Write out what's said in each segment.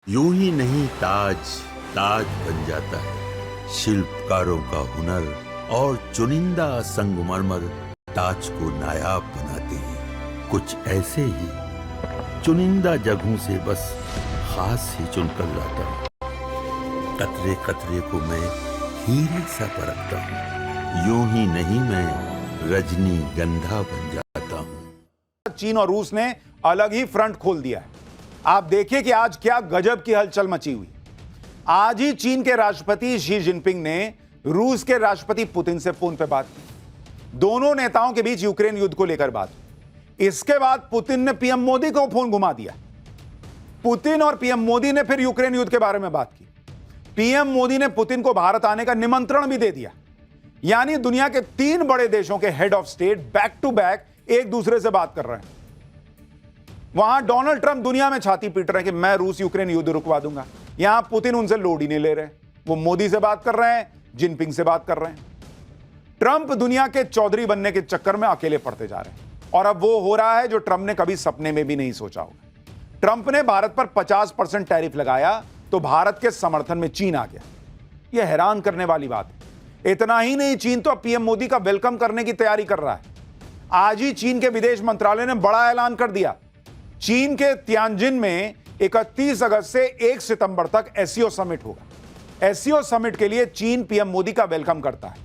यूं ही नहीं ताज ताज बन जाता है। शिल्पकारों का हुनर और चुनिंदा संगमरमर ताज को नायाब बनाते हैं। कुछ ऐसे ही चुनिंदा जगहों से बस खास ही चुनकर लाता हूँ। कतरे कतरे को मैं हीरे सा परखता हूँ। यूं ही नहीं मैं रजनीगंधा बन जाता हूँ। चीन और रूस ने अलग ही फ्रंट खोल दिया है। आप देखिए कि आज क्या गजब की हलचल मची हुई। आज ही चीन के राष्ट्रपति शी जिनपिंग ने रूस के राष्ट्रपति पुतिन से फोन पर बात की। दोनों नेताओं के बीच यूक्रेन युद्ध को लेकर बात हुई। इसके बाद पुतिन ने पीएम मोदी को फोन घुमा दिया। पुतिन और पीएम मोदी ने फिर यूक्रेन युद्ध के बारे में बात की। पीएम मोदी ने पुतिन को भारत आने का निमंत्रण भी दे दिया। यानी दुनिया के 3 बड़े देशों के head of state back to back एक दूसरे से बात कर रहे हैं। वहां डोनाल्ड ट्रंप दुनिया में छाती पीट रहे हैं कि मैं रूस यूक्रेन युद्ध रुकवा दूंगा। यहां पुतिन उनसे लोड ही नहीं ले रहे। वो मोदी से बात कर रहे हैं, जिनपिंग से बात कर रहे हैं। ट्रंप दुनिया के चौधरी बनने के चक्कर में अकेले पड़ते जा रहे हैं और अब वो हो रहा है जो ट्रंप ने कभी सपने में भी नहीं सोचा होगा। ट्रंप ने भारत पर 50% टैरिफ लगाया तो भारत के समर्थन में चीन आ गया। यह हैरान करने वाली बात है। इतना ही नहीं, चीन तो पीएम मोदी का वेलकम करने की तैयारी कर रहा है। आज ही चीन के विदेश मंत्रालय ने बड़ा ऐलान कर दिया। चीन के तियानजिन में 31 अगस्त से 1 सितंबर तक एससीओ समिट होगा। एससीओ समिट के लिए चीन पीएम मोदी का वेलकम करता है।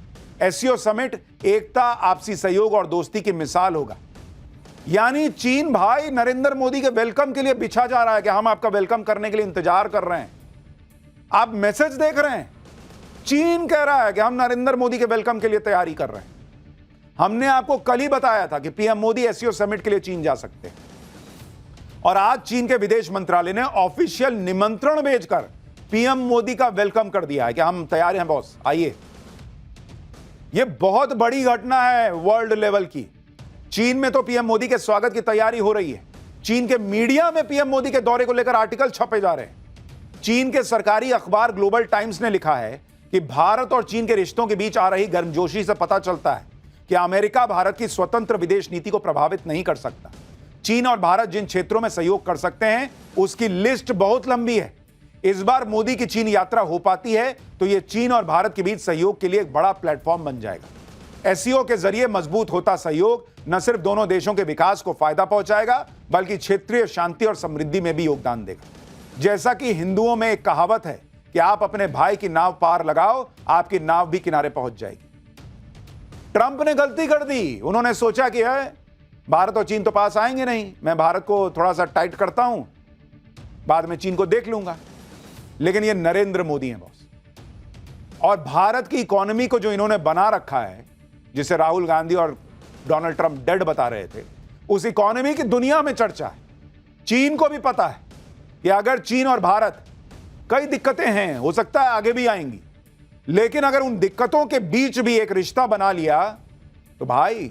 एससीओ समिट एकता, आपसी सहयोग और दोस्ती की मिसाल होगा। यानी चीन भाई नरेंद्र मोदी के वेलकम के लिए बिछा जा रहा है कि हम आपका वेलकम करने के लिए इंतजार कर रहे हैं। आप मैसेज देख रहे हैं, चीन कह रहा है कि हम नरेंद्र मोदी के वेलकम के लिए तैयारी कर रहे हैं। हमने आपको कल ही बताया था कि पीएम मोदी एससीओ समिट के लिए चीन जा सकते हैं और आज चीन के विदेश मंत्रालय ने ऑफिशियल निमंत्रण भेजकर पीएम मोदी का वेलकम कर दिया है कि हम तैयार हैं बॉस, आइए। यह बहुत बड़ी घटना है वर्ल्ड लेवल की। चीन में तो पीएम मोदी के स्वागत की तैयारी हो रही है। चीन के मीडिया में पीएम मोदी के दौरे को लेकर आर्टिकल छपे जा रहे हैं। चीन के सरकारी अखबार ग्लोबल टाइम्स ने लिखा है कि भारत और चीन के रिश्तों के बीच आ रही गर्मजोशी से पता चलता है कि अमेरिका भारत की स्वतंत्र विदेश नीति को प्रभावित नहीं कर सकता। चीन और भारत जिन क्षेत्रों में सहयोग कर सकते हैं उसकी लिस्ट बहुत लंबी है। इस बार मोदी की चीन यात्रा हो पाती है तो यह चीन और भारत के बीच सहयोग के लिए एक बड़ा प्लेटफॉर्म बन जाएगा। एससीओ के जरिए मजबूत होता सहयोग न सिर्फ दोनों देशों के विकास को फायदा पहुंचाएगा बल्कि क्षेत्रीय शांति और समृद्धि में भी योगदान देगा। जैसा कि हिंदुओं में एक कहावत है कि आप अपने भाई की नाव पार लगाओ, आपकी नाव भी किनारे पहुंच जाएगी। ट्रंप ने गलती कर दी। उन्होंने सोचा कि है भारत और चीन तो पास आएंगे नहीं, मैं भारत को थोड़ा सा टाइट करता हूं, बाद में चीन को देख लूंगा। लेकिन ये नरेंद्र मोदी हैं बॉस। और भारत की इकोनॉमी को जो इन्होंने बना रखा है, जिसे राहुल गांधी और डोनाल्ड ट्रंप डेड बता रहे थे, उस इकोनॉमी की दुनिया में चर्चा है। चीन को भी पता है कि अगर चीन और भारत, कई दिक्कतें हैं, हो सकता है आगे भी आएंगी, लेकिन अगर उन दिक्कतों के बीच भी एक रिश्ता बना लिया तो भाई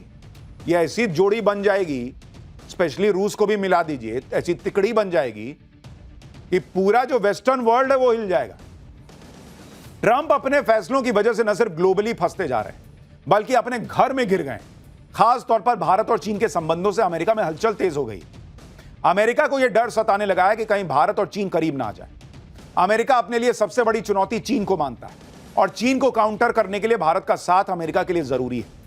ये ऐसी जोड़ी बन जाएगी, स्पेशली रूस को भी मिला दीजिए, ऐसी तिकड़ी बन जाएगी कि पूरा जो वेस्टर्न वर्ल्ड है वो हिल जाएगा। ट्रंप अपने फैसलों की वजह से न सिर्फ ग्लोबली फंसते जा रहे हैं बल्कि अपने घर में गिर गए। खास तौर पर भारत और चीन के संबंधों से अमेरिका में हलचल तेज हो गई। अमेरिका को यह डर सताने लगा है कि कहीं भारत और चीन करीब ना आ जाए। अमेरिका अपने लिए सबसे बड़ी चुनौती चीन को मानता है और चीन को काउंटर करने के लिए भारत का साथ अमेरिका के लिए जरूरी है।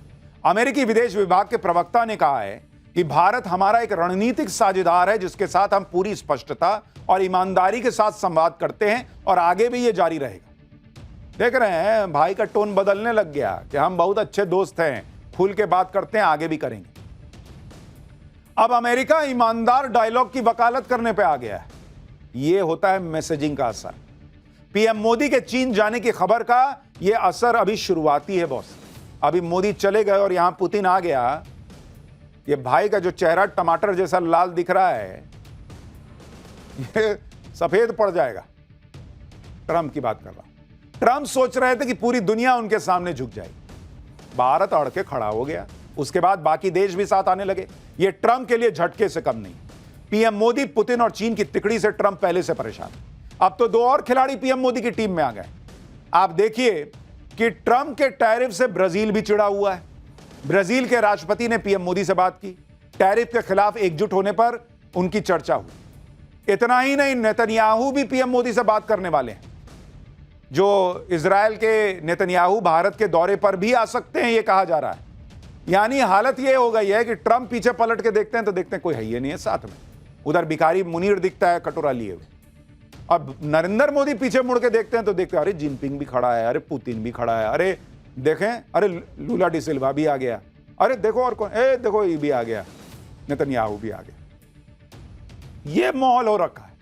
अमेरिकी विदेश विभाग के प्रवक्ता ने कहा है कि भारत हमारा एक रणनीतिक साझेदार है जिसके साथ हम पूरी स्पष्टता और ईमानदारी के साथ संवाद करते हैं और आगे भी यह जारी रहेगा। देख रहे हैं भाई का टोन बदलने लग गया कि हम बहुत अच्छे दोस्त हैं, खुल के बात करते हैं, आगे भी करेंगे। अब अमेरिका ईमानदार डायलॉग की वकालत करने पे आ गया है। यह होता है मैसेजिंग का असर। पीएम मोदी के चीन जाने की खबर का यह असर अभी शुरुआती है बॉस। अभी मोदी चले गए और यहां पुतिन आ गया। ये भाई का जो चेहरा टमाटर जैसा लाल दिख रहा है, ये सफेद पड़ जाएगा। ट्रंप की बात कर रहा हूं। ट्रंप सोच रहे थे कि पूरी दुनिया उनके सामने झुक जाएगी। भारत अड़ के खड़ा हो गया। उसके बाद बाकी देश भी साथ आने लगे। ये ट्रंप के लिए झटके से कम नहीं। पीएम मोदी, पुतिन और चीन की तिकड़ी से ट्रंप पहले से परेशान। अब तो 2 और खिलाड़ी पीएम मोदी की टीम में आ गए। आप देखिए कि ट्रंप के टैरिफ से ब्राजील भी चिढ़ा हुआ है। ब्राजील के राष्ट्रपति ने पीएम मोदी से बात की। टैरिफ के खिलाफ एकजुट होने पर उनकी चर्चा हुई। इतना ही नहीं, नेतन्याहू भी पीएम मोदी से बात करने वाले हैं। जो इजराइल के नेतन्याहू भारत के दौरे पर भी आ सकते हैं, यह कहा जा रहा है। यानी हालत यह हो गई है कि ट्रंप पीछे पलट के देखते हैं तो देखते हैं कोई है ही नहीं है साथ में। उधर भिखारी मुनीर दिखता है कटोरा लिए हुए। अब नरेंद्र मोदी पीछे मुड़ के देखते हैं तो देखते हैं अरे जिनपिंग भी खड़ा है, अरे पुतिन भी खड़ा है, अरे देखें, अरे लूला डी सिल्वा भी आ गया, अरे देखो और कौन, देखो ये भी आ गया, नेतन्याहू भी आ गया। ये माहौल हो रखा है।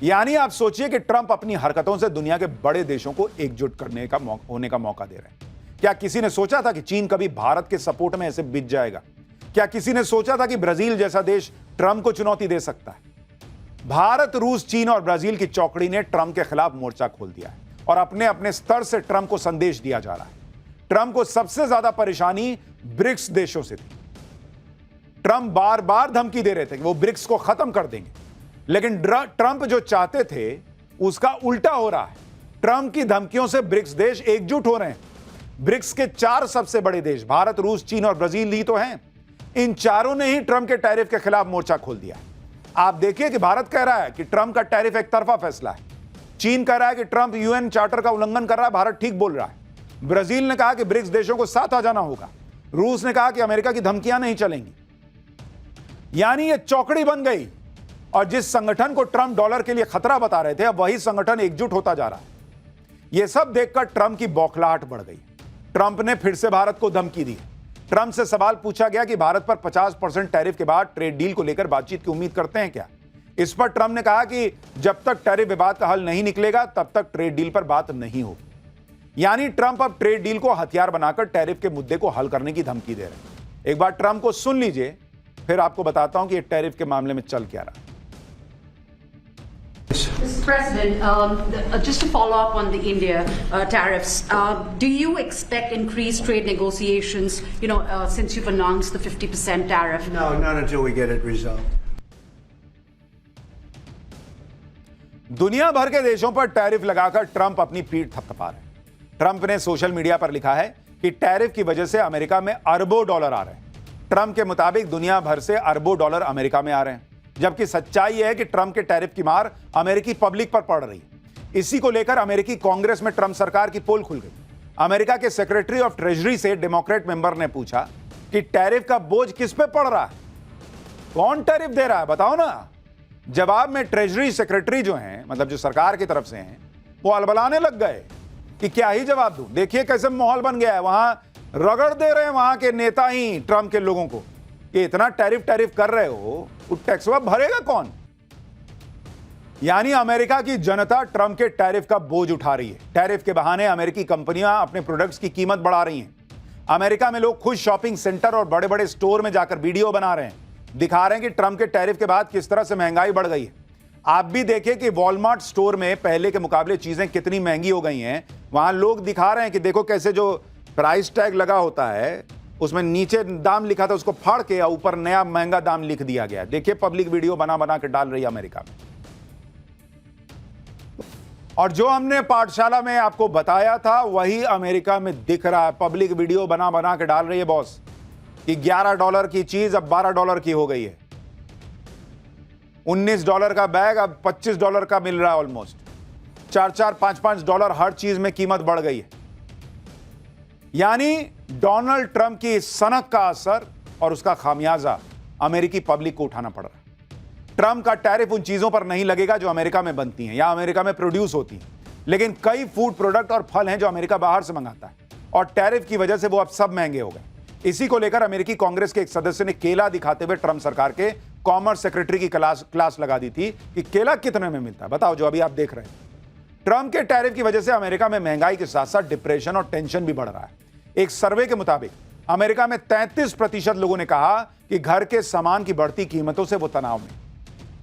यानी आप सोचिए कि ट्रंप अपनी हरकतों से दुनिया के बड़े देशों को एकजुट करने का होने का मौका दे रहे हैं। क्या किसी ने सोचा था कि चीन कभी भारत के सपोर्ट में ऐसे बिछ जाएगा? क्या किसी ने सोचा था कि ब्राजील जैसा देश ट्रंप को चुनौती दे सकता है? भारत, रूस, चीन और ब्राजील की चौकड़ी ने ट्रंप के खिलाफ मोर्चा खोल दिया है और अपने अपने स्तर से ट्रंप को संदेश दिया जा रहा है। ट्रंप को सबसे ज्यादा परेशानी ब्रिक्स देशों से थी। ट्रंप बार बार धमकी दे रहे थे कि वो ब्रिक्स को खत्म कर देंगे, लेकिन ट्रंप जो चाहते थे उसका उल्टा हो रहा है। ट्रंप की धमकियों से ब्रिक्स देश एकजुट हो रहे हैं। ब्रिक्स के 4 सबसे बड़े देश भारत, रूस, चीन और ब्राजील ही तो हैं। इन चारों ने ही ट्रंप के टैरिफ के खिलाफ मोर्चा खोल दिया। आप देखिए कि भारत कह रहा है कि ट्रंप का टैरिफ एक तरफा फैसला है। चीन कह रहा है कि ट्रंप यूएन चार्टर का उल्लंघन कर रहा है, भारत ठीक बोल रहा है। ब्राजील ने कहा कि ब्रिक्स देशों को साथ आ जाना होगा। रूस ने कहा कि अमेरिका की धमकियां नहीं चलेंगी। यानी यह चौकड़ी बन गई और जिस संगठन को ट्रंप डॉलर के लिए खतरा बता रहे थे, अब वही संगठन एकजुट होता जा रहा है। यह सब देखकर ट्रंप की बौखलाहट बढ़ गई। ट्रंप ने फिर से भारत को धमकी दी। ट्रंप से सवाल पूछा गया कि भारत पर 50% टैरिफ के बाद ट्रेड डील को लेकर बातचीत की उम्मीद करते हैं क्या? इस पर ट्रंप ने कहा कि जब तक टैरिफ विवाद का हल नहीं निकलेगा तब तक ट्रेड डील पर बात नहीं होगी। यानी ट्रंप अब ट्रेड डील को हथियार बनाकर टैरिफ के मुद्दे को हल करने की धमकी दे रहे हैं। एक बार ट्रंप को सुन लीजिए, फिर आपको बताता हूं कि टैरिफ के मामले में चल क्या रहा। Mr. President, just to follow up on the India tariffs, do you expect increased trade negotiations, since you've announced the 50% tariff? No, not until we get it resolved. दुनिया भर के देशों पर टैरिफ लगाकर ट्रंप अपनी पीठ थपथपा रहे हैं। ट्रंप ने सोशल मीडिया पर लिखा है कि टैरिफ की वजह से अमेरिका में अरबों डॉलर आ रहे हैं। ट्रंप के मुताबिक दुनिया भर से अरबों डॉलर अमेरिका में आ रहे हैं, जबकि सच्चाई यह है कि ट्रंप के टैरिफ की मार अमेरिकी पब्लिक पर पड़ रही है। इसी को लेकर अमेरिकी कांग्रेस में ट्रंप सरकार की पोल खुल गई। अमेरिका के सेक्रेटरी ऑफ ट्रेजरी से डेमोक्रेट मेंबर ने पूछा कि टैरिफ का बोझ किस पे पड़ रहा है, कौन टैरिफ दे रहा है, बताओ ना। जवाब में ट्रेजरी सेक्रेटरी जो हैं, मतलब जो सरकार की तरफ से हैं, वो अलबलाने लग गए कि क्या ही जवाब दूं। देखिए कैसे माहौल बन गया है। वहां रगड़ दे रहे हैं वहां के नेता ही ट्रंप के लोगों को कि इतना टैरिफ कर रहे हो, वो टैक्स भरेगा कौन? यानी अमेरिका की जनता ट्रंप के टैरिफ का बोझ उठा रही है। टैरिफ के बहाने अमेरिकी कंपनियां अपने प्रोडक्ट्स की कीमत बढ़ा रही हैं। अमेरिका में लोग खुद शॉपिंग सेंटर और बड़े बड़े स्टोर में जाकर वीडियो बना रहे हैं, दिखा रहे हैं कि ट्रंप के टैरिफ के बाद किस तरह से महंगाई बढ़ गई है। आप भी देखिए कि वॉलमार्ट स्टोर में पहले के मुकाबले चीजें कितनी महंगी हो गई हैं। वहां लोग दिखा रहे हैं कि देखो कैसे जो प्राइस टैग लगा होता है उसमें नीचे दाम लिखा था, उसको फाड़ के ऊपर नया महंगा दाम लिख दिया गया। देखिए पब्लिक वीडियो बना बना के डाल रही है अमेरिका में। और जो हमने पाठशाला में आपको बताया था वही अमेरिका में दिख रहा है। पब्लिक वीडियो बना बना के डाल रही है बॉस कि $11 की चीज अब $12 की हो गई है। $19 का बैग अब $25 का मिल रहा है। ऑलमोस्ट $4, $5 हर चीज में कीमत बढ़ गई है। यानी डोनाल्ड ट्रंप की सनक का असर और उसका खामियाजा अमेरिकी पब्लिक को उठाना पड़ रहा है। ट्रंप का टैरिफ उन चीजों पर नहीं लगेगा जो अमेरिका में बनती हैं या अमेरिका में प्रोड्यूस होती हैं, लेकिन कई फूड प्रोडक्ट और फल हैं जो अमेरिका बाहर से मंगाता है और टैरिफ की वजह से वो अब सब महंगे हो गए। इसी को लेकर अमेरिकी कांग्रेस के एक सदस्य ने केला दिखाते हुए ट्रंप सरकार के कॉमर्स सेक्रेटरी की क्लास लगा दी थी कि केला कितने में मिलता है, बताओ, जो अभी आप देख रहे हैं। ट्रंप के टैरिफ की वजह से अमेरिका में महंगाई के साथ साथ डिप्रेशन और टेंशन भी बढ़ रहा है। एक सर्वे के मुताबिक अमेरिका में 33% लोगों ने कहा कि घर के सामान की बढ़ती कीमतों से वो तनाव में।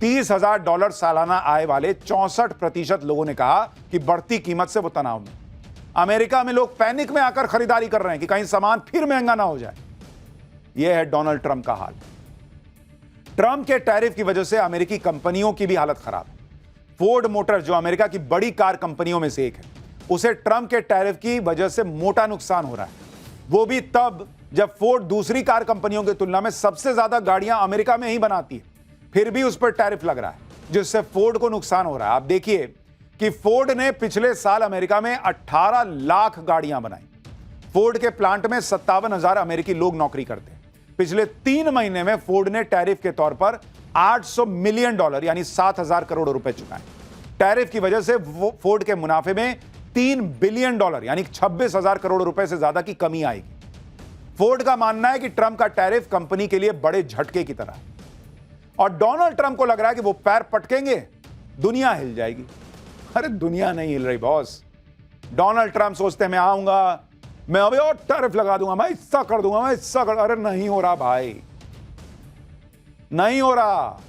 $30,000 सालाना आय वाले 64% लोगों ने कहा कि बढ़ती कीमत से वो तनाव में। अमेरिका में लोग पैनिक में आकर खरीदारी कर रहे हैं कि कहीं सामान फिर महंगा ना हो जाए। यह है डोनाल्ड ट्रंप का हाल। ट्रंप के टैरिफ की वजह से अमेरिकी कंपनियों की भी हालत खराब है। फोर्ड मोटर, जो अमेरिका की बड़ी कार कंपनियों में से एक है, उसे ट्रंप के टैरिफ की वजह से मोटा नुकसान हो रहा है। वो भी तब जब फोर्ड दूसरी कार कंपनियों की तुलना में सबसे ज्यादा गाड़ियां अमेरिका में ही बनाती है, फिर भी उस पर टैरिफ लग रहा है। जिससे फोर्ड को नुकसान हो रहा है। आप देखिए कि फोर्ड ने पिछले साल अमेरिका में 18 लाख गाड़ियां बनाई। फोर्ड के प्लांट में 57,000 अमेरिकी लोग नौकरी करते हैं। पिछले 3 महीने में फोर्ड ने टैरिफ के तौर पर $800 मिलियन यानी 7,000 करोड़ रुपए चुकाए। टैरिफ की वजह से फोर्ड के मुनाफे में $3 बिलियन यानी 26,000 करोड़ रुपए से ज्यादा की कमी आएगी। फोर्ड का मानना है कि ट्रंप का टैरिफ कंपनी के लिए बड़े झटके की तरह है और डोनाल्ड ट्रंप को लग रहा है कि वो पैर पटकेंगे, दुनिया हिल जाएगी। अरे दुनिया नहीं हिल रही बॉस। डोनाल्ड ट्रंप सोचते हैं मैं आऊंगा, मैं अभी और टैरिफ लगा दूंगा, मैं हिस्सा कर दूंगा, मैं हिस्सा कर। अरे नहीं हो रहा भाई, नहीं हो रहा।